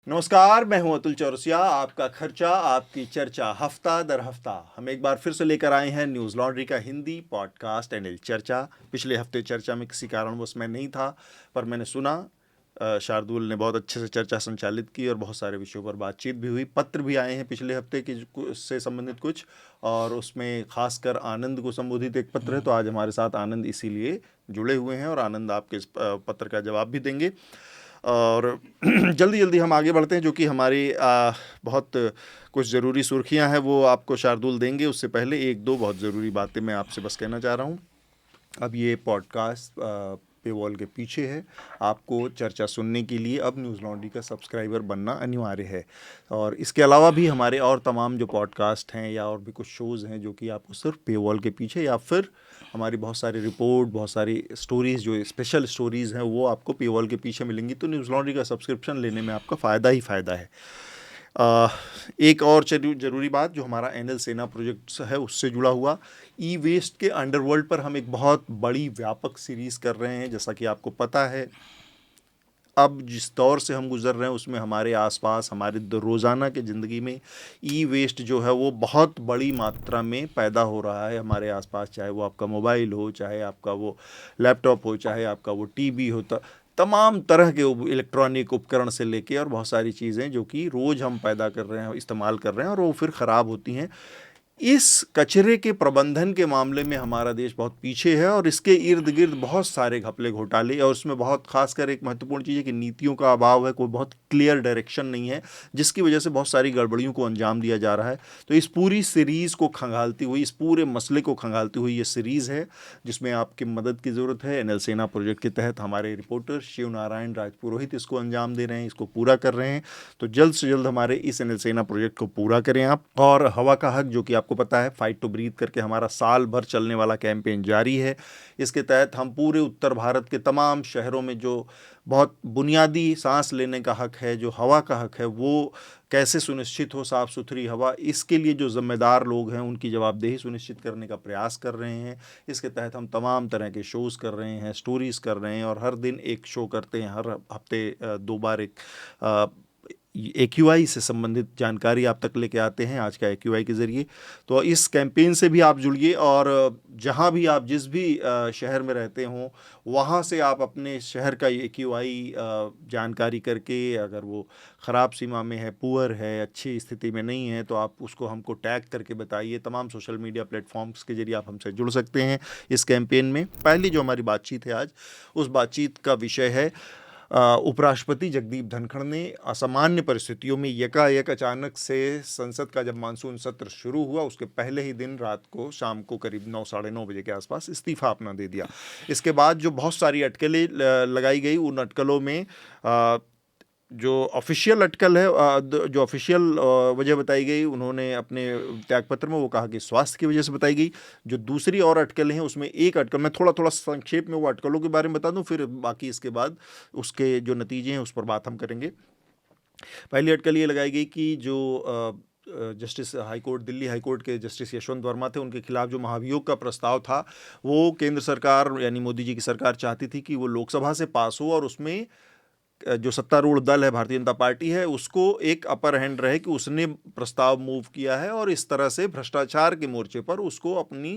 नमस्कार, मैं हूं अतुल चौरसिया। आपका खर्चा आपकी चर्चा हफ्ता दर हफ्ता हम एक बार फिर से लेकर आए हैं न्यूज़ लॉन्ड्री का हिंदी पॉडकास्ट एनएल चर्चा। पिछले हफ्ते चर्चा में किसी कारणवश मैं नहीं था, पर मैंने सुना शार्दुल ने बहुत अच्छे से चर्चा संचालित की और बहुत सारे विषयों पर बातचीत भी हुई। पत्र भी आए हैं पिछले हफ्ते के से संबंधित कुछ, और उसमें खासकर आनंद को संबोधित एक पत्र है। तो आज हमारे साथ आनंद इसीलिए जुड़े हुए हैं और आनंद आपके इस पत्र का जवाब भी देंगे। और जल्दी जल्दी हम आगे बढ़ते हैं, जो कि हमारी बहुत कुछ ज़रूरी सुर्खियां हैं वो आपको शार्दुल देंगे। उससे पहले एक दो बहुत ज़रूरी बातें मैं आपसे बस कहना चाह रहा हूँ। अब ये पॉडकास्ट पेवॉल के पीछे है। आपको चर्चा सुनने के लिए अब न्यूज़ लॉन्ड्री का सब्सक्राइबर बनना अनिवार्य है। और इसके अलावा भी हमारे और तमाम जो पॉडकास्ट हैं या और भी कुछ शोज़ हैं जो कि आपको सिर्फ पेवॉल के पीछे, या फिर हमारी बहुत सारी रिपोर्ट, बहुत सारी स्टोरीज़ जो स्पेशल स्टोरीज़ हैं वो आपको पेवॉल के पीछे मिलेंगी। तो न्यूज़ लॉन्ड्री का सब्सक्रिप्शन लेने में आपका फ़ायदा ही फ़ायदा है। एक और ज़रूरी बात, जो हमारा एनएल सेना प्रोजेक्ट है उससे जुड़ा हुआ, ई वेस्ट के अंडरवर्ल्ड पर हम एक बहुत बड़ी व्यापक सीरीज़ कर रहे हैं। जैसा कि आपको पता है, अब जिस दौर से हम गुज़र रहे हैं उसमें हमारे आसपास, हमारे रोज़ाना के ज़िंदगी में ई वेस्ट जो है वो बहुत बड़ी मात्रा में पैदा हो रहा है हमारे आसपास। चाहे वो आपका मोबाइल हो, चाहे आपका वो लैपटॉप हो, चाहे आपका वो टीवी हो, तमाम तरह के इलेक्ट्रॉनिक उपकरण से लेके और बहुत सारी चीज़ें जो कि रोज़ हम पैदा कर रहे हैं, इस्तेमाल कर रहे हैं, और वो फिर ख़राब होती हैं। इस कचरे के प्रबंधन के मामले में हमारा देश बहुत पीछे है, और इसके इर्द गिर्द बहुत सारे घपले घोटाले, और उसमें बहुत खासकर एक महत्वपूर्ण चीज़ है कि नीतियों का अभाव है। कोई बहुत क्लियर डायरेक्शन नहीं है, जिसकी वजह से बहुत सारी गड़बड़ियों को अंजाम दिया जा रहा है। तो इस पूरी सीरीज़ को खंगालती हुई, इस पूरे मसले को खंगालती हुई ये सीरीज़ है, जिसमें आपकी मदद की ज़रूरत है। एनएल सेना प्रोजेक्ट के तहत हमारे रिपोर्टर शिव नारायण राजपुरोहित इसको अंजाम दे रहे हैं, इसको पूरा कर रहे हैं। तो जल्द से जल्द हमारे इस एनएल सेना प्रोजेक्ट को पूरा करें आप। और हवा का हक, जो कि आपको पता है फाइट टू ब्रीथ करके हमारा साल भर चलने वाला कैंपेन जारी है। इसके तहत हम पूरे उत्तर भारत के तमाम शहरों में जो बहुत बुनियादी सांस लेने का हक है, जो हवा का हक है, वो कैसे सुनिश्चित हो, साफ़ सुथरी हवा, इसके लिए जो जिम्मेदार लोग हैं उनकी जवाबदेही सुनिश्चित करने का प्रयास कर रहे हैं। इसके तहत हम तमाम तरह के शोज़ कर रहे हैं, स्टोरीज़ कर रहे हैं, और हर दिन एक शो करते हैं। हर हफ्ते 2 बार एक AQI से संबंधित जानकारी आप तक लेके आते हैं, आज का AQI के ज़रिए। तो इस कैंपेन से भी आप जुड़िए, और जहाँ भी आप जिस भी शहर में रहते हों, वहाँ से आप अपने शहर का AQI जानकारी करके, अगर वो ख़राब सीमा में है, पुअर है, अच्छी स्थिति में नहीं है, तो आप उसको हमको टैग करके बताइए। तमाम सोशल मीडिया प्लेटफॉर्म्स के ज़रिए आप हमसे जुड़ सकते हैं इस कैंपेन में। पहली जो हमारी बातचीत है आज, उस बातचीत का विषय है उपराष्ट्रपति जगदीप धनखड़ ने असामान्य परिस्थितियों में यकायक अचानक से संसद का जब मानसून सत्र शुरू हुआ उसके पहले ही दिन रात को, शाम को करीब 9 साढ़े 9 बजे के आसपास इस्तीफा अपना दे दिया। इसके बाद जो बहुत सारी अटकलें लगाई गई, उन अटकलों में जो ऑफिशियल अटकल है, जो ऑफिशियल वजह बताई गई, उन्होंने अपने त्यागपत्र में वो कहा कि स्वास्थ्य की वजह से बताई गई। जो दूसरी और अटकलें हैं, उसमें एक अटकल मैं थोड़ा थोड़ा संक्षेप में वो अटकलों के बारे में बता दूं, फिर बाकी इसके बाद उसके जो नतीजे हैं उस पर बात हम करेंगे। पहली अटकल ये लगाई गई कि जो जस्टिस हाईकोर्ट, दिल्ली हाईकोर्ट के जस्टिस यशवंत वर्मा थे, उनके खिलाफ जो महाभियोग का प्रस्ताव था, वो केंद्र सरकार यानी मोदी जी की सरकार चाहती थी कि वो लोकसभा से पास हो, और उसमें जो सत्तारूढ़ दल है, भारतीय जनता पार्टी है, उसको एक अपर हैंड रहे कि उसने प्रस्ताव मूव किया है, और इस तरह से भ्रष्टाचार के मोर्चे पर उसको अपनी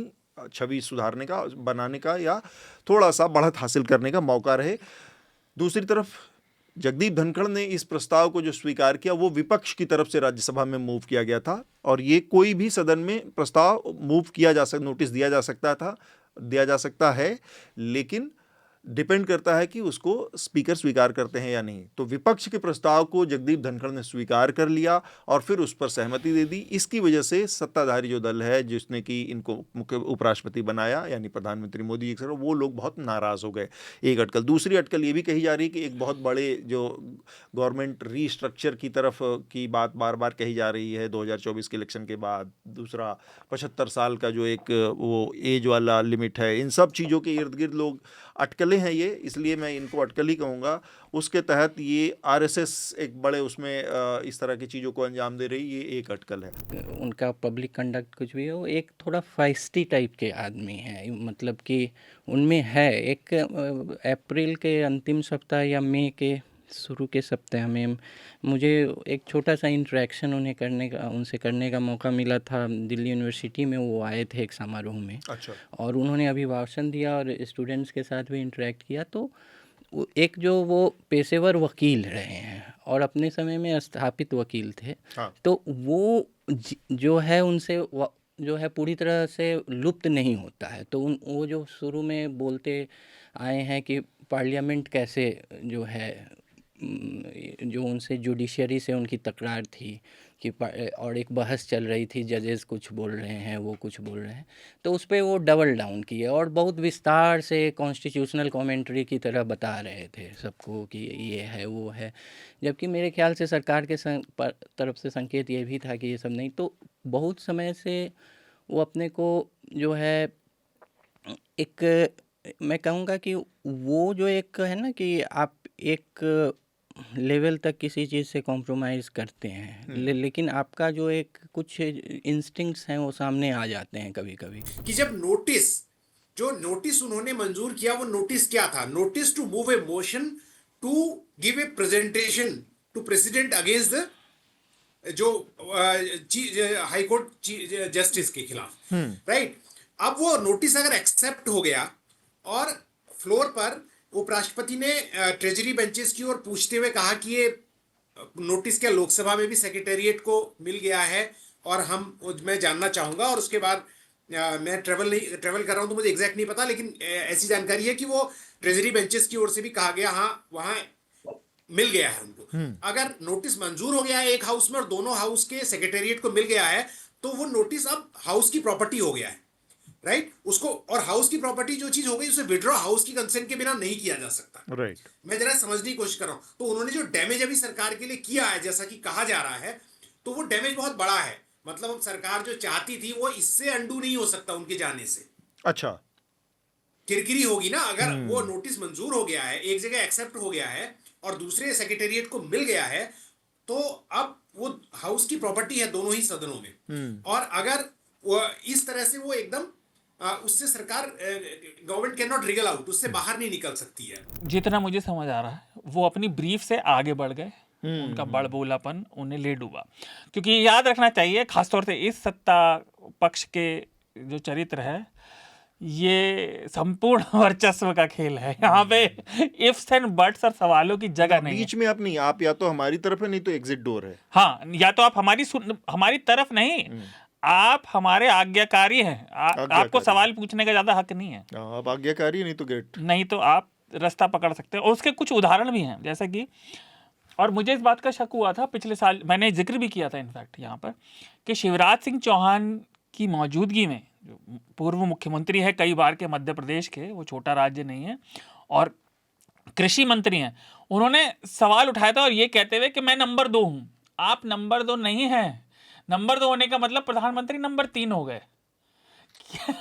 छवि सुधारने का, बनाने का, या थोड़ा सा बढ़त हासिल करने का मौका रहे। दूसरी तरफ जगदीप धनखड़ ने इस प्रस्ताव को जो स्वीकार किया, वो विपक्ष की तरफ से राज्यसभा में मूव किया गया था, और ये कोई भी सदन में प्रस्ताव मूव किया जा सकता, नोटिस दिया जा सकता था, दिया जा सकता है, लेकिन डिपेंड करता है कि उसको स्पीकर स्वीकार करते हैं या नहीं। तो विपक्ष के प्रस्ताव को जगदीप धनखड़ ने स्वीकार कर लिया और फिर उस पर सहमति दे दी। इसकी वजह से सत्ताधारी जो दल है, जिसने कि इनको मुख्य उपराष्ट्रपति बनाया, यानी प्रधानमंत्री मोदी जी, वो लोग बहुत नाराज़ हो गए। एक अटकल। दूसरी अटकल ये भी कही जा रही है कि एक बहुत बड़े जो गवर्नमेंट रीस्ट्रक्चर की तरफ की बात बार बार कही जा रही है 2024 के इलेक्शन के बाद। दूसरा, 75 साल का जो एक वो एज वाला लिमिट है, इन सब चीज़ों के इर्द गिर्द लोग अटकलें हैं ये, इसलिए मैं इनको अटकल ही कहूँगा। उसके तहत ये आरएसएस एक बड़े उसमें इस तरह की चीज़ों को अंजाम दे रही, ये एक अटकल है। उनका पब्लिक कंडक्ट कुछ भी हो, एक थोड़ा फाइस्टी टाइप के आदमी हैं, मतलब कि उनमें है एक अप्रैल के अंतिम सप्ताह या मई के शुरू के सप्ताह में मुझे एक छोटा-सा इंटरेक्शन उनसे करने का मौका मिला था। दिल्ली यूनिवर्सिटी में वो आए थे एक समारोह में, अच्छा। और उन्होंने अभिभाषण दिया और स्टूडेंट्स के साथ भी इंटरेक्ट किया। तो एक जो वो पेशेवर वकील रहे हैं और अपने समय में स्थापित वकील थे, हाँ। तो वो जो है उनसे जो है पूरी तरह से लुप्त नहीं होता है। तो वो जो शुरू में बोलते आए हैं कि पार्लियामेंट कैसे जो है जो उनसे जुडिशरी से उनकी तकरार थी कि और एक बहस चल रही थी, जजेस कुछ बोल रहे हैं, वो कुछ बोल रहे हैं, तो उस पर वो डबल डाउन किए और बहुत विस्तार से कॉन्स्टिट्यूशनल कमेंट्री की तरह बता रहे थे सबको कि ये है वो है। जबकि मेरे ख्याल से सरकार के तरफ से संकेत ये भी था कि ये सब नहीं। तो बहुत समय से वो अपने को जो है एक, मैं कहूँगा कि वो जो एक है ना कि आप एक लेवल तक किसी चीज़ से कॉम्प्रोमाइज़ करते हैं, लेकिन आपका जो एक कुछ इंस्टिंक्ट्स हैं वो सामने आ जाते हैं कभी कभी। कि जब नोटिस उन्होंने मंजूर किया, वो नोटिस क्या था? Notice to move a motion to give a presentation to president against the जो हाई कोर्ट जस्टिस के खिलाफ, राइट? अब वो नोटिस अगर एक्सेप्ट हो गया और फ्लोर पर उपराष्ट्रपति ने ट्रेजरी बेंचेस की ओर पूछते हुए कहा कि ये नोटिस क्या लोकसभा में भी सेक्रेटेरिएट को मिल गया है और मैं जानना चाहूंगा। और उसके बाद मैं ट्रेवल कर रहा हूं तो मुझे एग्जैक्ट नहीं पता, लेकिन ऐसी जानकारी है कि वो ट्रेजरी बेंचेस की ओर से भी कहा गया, हाँ वहां मिल गया है उनको। अगर नोटिस मंजूर हो गया है एक हाउस में और दोनों हाउस के सेक्रेटेरिएट को मिल गया है, तो वो नोटिस अब हाउस की प्रॉपर्टी हो गया है, राइट? उसको, और हाउस की प्रॉपर्टी जो चीज हो गई उसे विड्रॉ हाउस की कंसेंट के बिना नहीं किया जा सकता, राइट। मैं जरा समझने की कोशिश कर रहा हूं। तो उन्होंने जो डैमेज अभी सरकार के लिए किया है, जैसा कि कहा जा रहा है, तो वो डैमेज बहुत बड़ा है। मतलब अब सरकार जो चाहती थी वो इससे अंडू नहीं हो सकता उनके जाने से। अच्छा। किरकिरी होगी ना, अगर वो नोटिस मंजूर हो गया है, एक जगह एक्सेप्ट हो गया है और दूसरे सेक्रेटेरिएट को मिल गया है, तो अब वो हाउस की प्रॉपर्टी है दोनों ही सदनों में। और अगर वो इस तरह से वो एकदम उससे सरकार, government can not Regal out, उससे बाहर नहीं निकल सकती है। जितना मुझे समझ आ रहा है वो अपनी ब्रीफ से आगे बढ़ गए, उनका बड़बोलापन उन्हें ले डूबा। क्योंकि याद रखना चाहिए, खासतौर से इस सत्ता पक्ष के जो चरित्र है, ये संपूर्ण वर्चस्व का खेल है। यहाँ पे इफ्स एंड बट्स और सवालों की जगह नहीं है। बीच में आप नहीं, आप या तो हमारी तरफ है नहीं तो एग्जिट डोर है। हाँ, या तो आप हमारी तरफ नहीं, आप हमारे आज्ञाकारी हैं। आपको सवाल पूछने का ज्यादा हक नहीं है। आप आज्ञाकारी, नहीं तो गेट, नहीं तो आप रास्ता पकड़ सकते हैं। और उसके कुछ उदाहरण भी हैं, जैसा कि, और मुझे इस बात का शक हुआ था पिछले साल, मैंने जिक्र भी किया था इनफैक्ट यहाँ पर, कि शिवराज सिंह चौहान की मौजूदगी में, जो पूर्व मुख्यमंत्री है कई बार के मध्य प्रदेश के, वो छोटा राज्य नहीं है, और कृषि मंत्री हैं, उन्होंने सवाल उठाया था और ये कहते हुए कि मैं नंबर 2 हूँ। आप नंबर 2 नहीं हैं। नंबर 2 होने का मतलब प्रधानमंत्री नंबर 3 हो गए।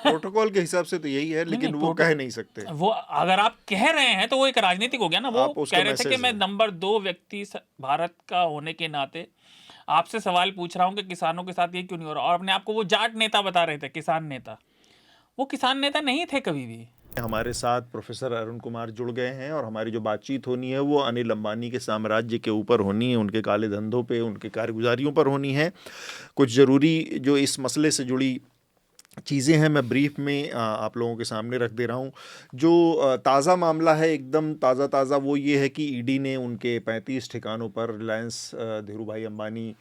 प्रोटोकॉल के हिसाब से तो यही है, लेकिन वो कह नहीं सकते। वो अगर आप कह रहे हैं तो वो एक राजनीतिक हो गया ना। वो कह रहे थे कि मैं नंबर 2 व्यक्ति भारत का होने के नाते आपसे सवाल पूछ रहा हूं कि किसानों के साथ ये क्यों नहीं हो रहा, और अपने आप को वो जाट नेता बता रहे थे, किसान नेता। वो किसान नेता नहीं थे कभी भी। हमारे साथ प्रोफेसर अरुण कुमार जुड़ गए हैं और हमारी जो बातचीत होनी है वो अनिल अंबानी के साम्राज्य के ऊपर होनी है, उनके काले धंधों पे, उनके कारगुजारियों पर होनी है। कुछ ज़रूरी जो इस मसले से जुड़ी चीज़ें हैं मैं ब्रीफ में आप लोगों के सामने रख दे रहा हूँ। जो ताज़ा मामला है, एकदम ताज़ा वो ये है कि ईडी ने उनके 35 ठिकानों पर रिलायंस, धीरूभाई अंबानी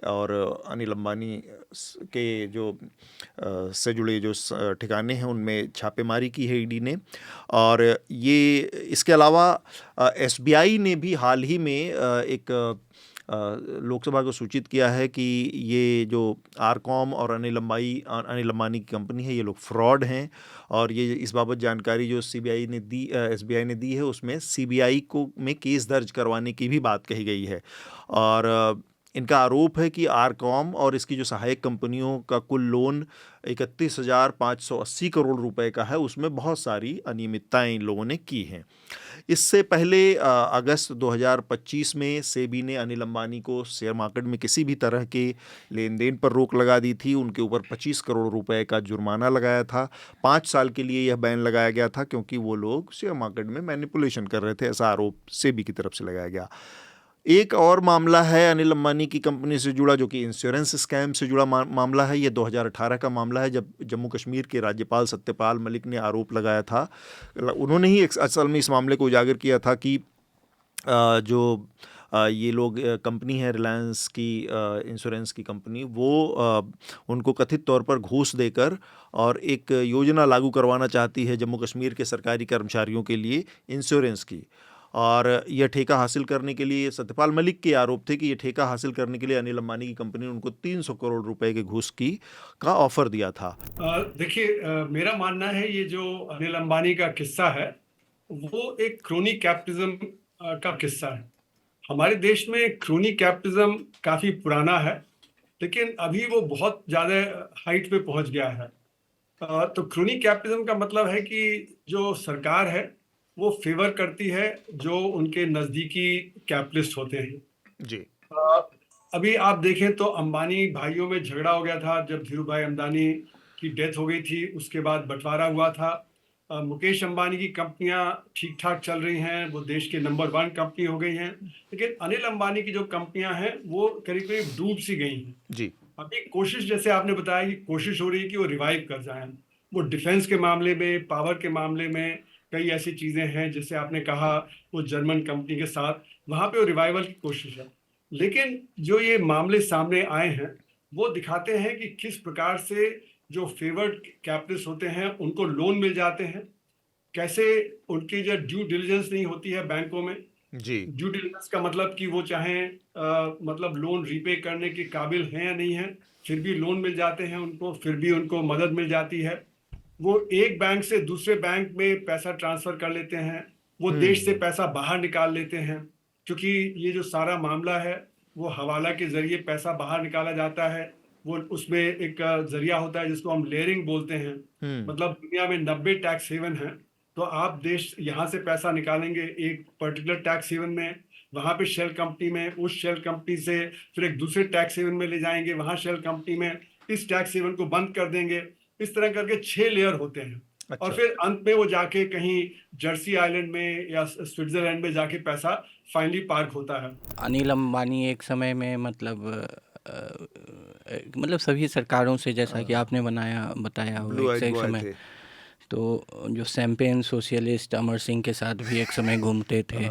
और अनिल अंबानी के जो से जुड़े जो ठिकाने हैं उनमें छापेमारी की है ईडी ने। और ये इसके अलावा एसबीआई ने भी हाल ही में एक लोकसभा को सूचित किया है कि ये जो आरकॉम और अनिल अंबानी की कंपनी है, ये लोग फ्रॉड हैं। और ये इस बाबत जानकारी जो एसबीआई ने दी है, उसमें सीबीआई को में केस दर्ज करवाने की भी बात कही गई है। और इनका आरोप है कि आरकॉम और इसकी जो सहायक कंपनियों का कुल लोन 31,580 करोड़ रुपए का है, उसमें बहुत सारी अनियमितताएं इन लोगों ने की हैं। इससे पहले अगस्त 2025 में सेबी ने अनिल अंबानी को शेयर मार्केट में किसी भी तरह के लेन देन पर रोक लगा दी थी। उनके ऊपर 25 करोड़ रुपए का जुर्माना लगाया था। 5 साल के लिए यह बैन लगाया गया था क्योंकि वो लोग शेयर मार्केट में मैनिपुलेशन कर रहे थे, ऐसा आरोप सेबी की तरफ से लगाया गया। एक और मामला है अनिल अंबानी की कंपनी से जुड़ा, जो कि इंश्योरेंस स्कैम से जुड़ा मामला है। ये 2018 का मामला है, जब जम्मू कश्मीर के राज्यपाल सत्यपाल मलिक ने आरोप लगाया था। उन्होंने ही असल में इस मामले को उजागर किया था कि ये लोग कंपनी है रिलायंस की, इंश्योरेंस की कंपनी, वो उनको कथित तौर पर घूस देकर और एक योजना लागू करवाना चाहती है जम्मू कश्मीर के सरकारी कर्मचारियों के लिए इंश्योरेंस की। और यह ठेका हासिल करने के लिए सत्यपाल मलिक के आरोप थे कि यह ठेका हासिल करने के लिए अनिल अंबानी की कंपनी ने उनको 300 करोड़ रुपए के घूस का ऑफर दिया था। देखिए, मेरा मानना है ये जो अनिल अंबानी का किस्सा है वो एक क्रोनी कैपिटलिज्म का किस्सा है। हमारे देश में क्रोनी कैपिटलिज्म काफी पुराना है, लेकिन अभी वो बहुत ज्यादा हाइट पे पहुंच गया है। तो क्रोनी कैपिटलिज्म का मतलब है कि जो सरकार है वो फेवर करती है जो उनके नजदीकी कैपिटलिस्ट होते हैं जी। अभी आप देखें तो अंबानी भाइयों में झगड़ा हो गया था जब धीरू भाई अंबानी की डेथ हो गई थी, उसके बाद बंटवारा हुआ था। मुकेश अंबानी की कंपनियां ठीक ठाक चल रही हैं, वो देश के नंबर 1 कंपनी हो गई हैं, लेकिन अनिल अंबानी की जो कंपनियां हैं वो करीब करीब डूब सी गई हैं जी। अभी कोशिश, जैसे आपने बताया कि कोशिश हो रही है कि वो रिवाइव कर जाएं। वो डिफेंस के मामले में, पावर के मामले में कई ऐसी चीजें हैं, जैसे आपने कहा वो जर्मन कंपनी के साथ, वहां पे वो रिवाइवल की कोशिश है। लेकिन जो ये मामले सामने आए हैं वो दिखाते हैं कि किस प्रकार से जो फेवर्ड कैपिटलिस्ट होते हैं उनको लोन मिल जाते हैं, कैसे उनकी जो ड्यू डिलिजेंस नहीं होती है बैंकों में जी। ड्यू डिलिजेंस का मतलब कि वो चाहें मतलब लोन रीपे करने के काबिल हैं या नहीं है, फिर भी लोन मिल जाते हैं उनको, फिर भी उनको मदद मिल जाती है। वो एक बैंक से दूसरे बैंक में पैसा ट्रांसफर कर लेते हैं, वो देश से पैसा बाहर निकाल लेते हैं, क्योंकि ये जो सारा मामला है वो हवाला के जरिए पैसा बाहर निकाला जाता है। वो उसमें एक जरिया होता है जिसको हम लेयरिंग बोलते हैं। मतलब दुनिया में 90 टैक्स हेवन हैं, तो आप देश यहाँ से पैसा निकालेंगे एक पर्टिकुलर टैक्स हेवन में, वहां पे शेल कंपनी में, उस शेल कंपनी से फिर एक दूसरे टैक्स हेवन में ले जाएंगे, वहां शेल कंपनी में इस टैक्स हेवन को बंद कर देंगे। इस तरह करके 6 लेयर होते हैं। अच्छा। और फिर अंत में वो जाके कहीं जर्सी आइलैंड में या स्विट्जरलैंड में जाके पैसा फाइनली पार्क होता है। अनिल अंबानी एक समय में मतलब सभी सरकारों से, जैसा कि आपने बताया हुआ एक समय, तो जो सैम्पेन सोशलिस्ट अमर सिंह के साथ भी एक समय घूमते थे,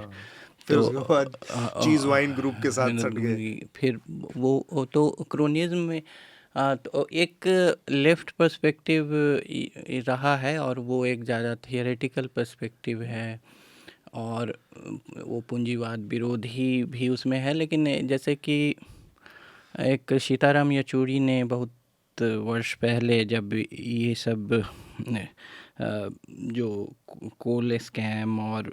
फिर उसके बाद चीज वाइन ग्रुप के साथ सट गए। फिर वो तो क्रोनिज्म में तो एक लेफ्ट पर्सपेक्टिव रहा है और वो एक ज़्यादा थियोरेटिकल पर्सपेक्टिव है, और वो पूंजीवाद विरोधी भी उसमें है। लेकिन जैसे कि एक सीताराम येचुरी ने बहुत वर्ष पहले, जब ये सब जो कोल स्कैम और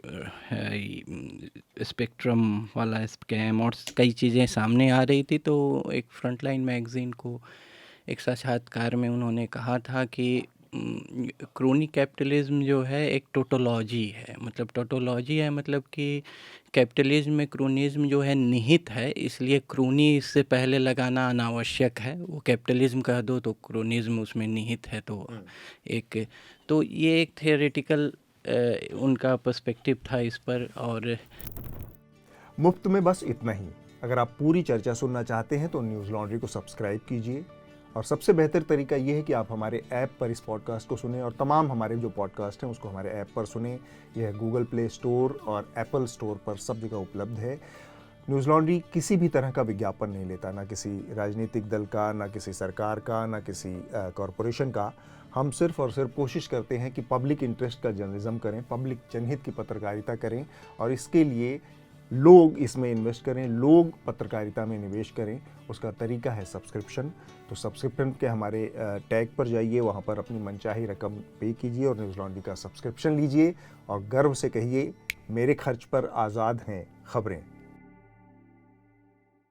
स्पेक्ट्रम वाला स्कैम और कई चीज़ें सामने आ रही थी, तो एक फ्रंटलाइन मैगज़ीन को एक साक्षात्कार में उन्होंने कहा था कि क्रोनी कैपिटलिज्म जो है एक टोटोलॉजी है। मतलब टोटोलॉजी है मतलब कि कैपिटलिज्म में क्रोनिज्म जो है निहित है, इसलिए क्रोनी इससे पहले लगाना अनावश्यक है। वो कैपिटलिज्म कह दो तो क्रोनिज्म उसमें निहित है। तो ये एक थियोरेटिकल उनका पर्सपेक्टिव था इस पर। और मुफ्त में बस इतना ही। अगर आप पूरी चर्चा सुनना चाहते हैं तो न्यूज़ लॉन्ड्री को सब्सक्राइब कीजिए, और सबसे बेहतर तरीका ये है कि आप हमारे ऐप पर इस पॉडकास्ट को सुनें, और तमाम हमारे जो पॉडकास्ट हैं उसको हमारे ऐप पर सुनें। यह गूगल प्ले स्टोर और एप्पल स्टोर पर सब जगह उपलब्ध है। न्यूज़ लॉन्ड्री किसी भी तरह का विज्ञापन नहीं लेता, ना किसी राजनीतिक दल का, ना किसी सरकार का, ना किसी कॉरपोरेशन का। हम सिर्फ और सिर्फ कोशिश करते हैं कि पब्लिक इंटरेस्ट का जर्नलिज्म करें, पब्लिक जनहित की पत्रकारिता करें, और इसके लिए लोग इसमें इन्वेस्ट करें, लोग पत्रकारिता में निवेश करें। उसका तरीका है सब्सक्रिप्शन। तो सब्सक्रिप्शन के हमारे टैग पर जाइए, वहाँ पर अपनी मनचाही रकम पे कीजिए और न्यूज़ लॉन्ड्री का सब्सक्रिप्शन लीजिए, और गर्व से कहिए, मेरे खर्च पर आज़ाद हैं खबरें।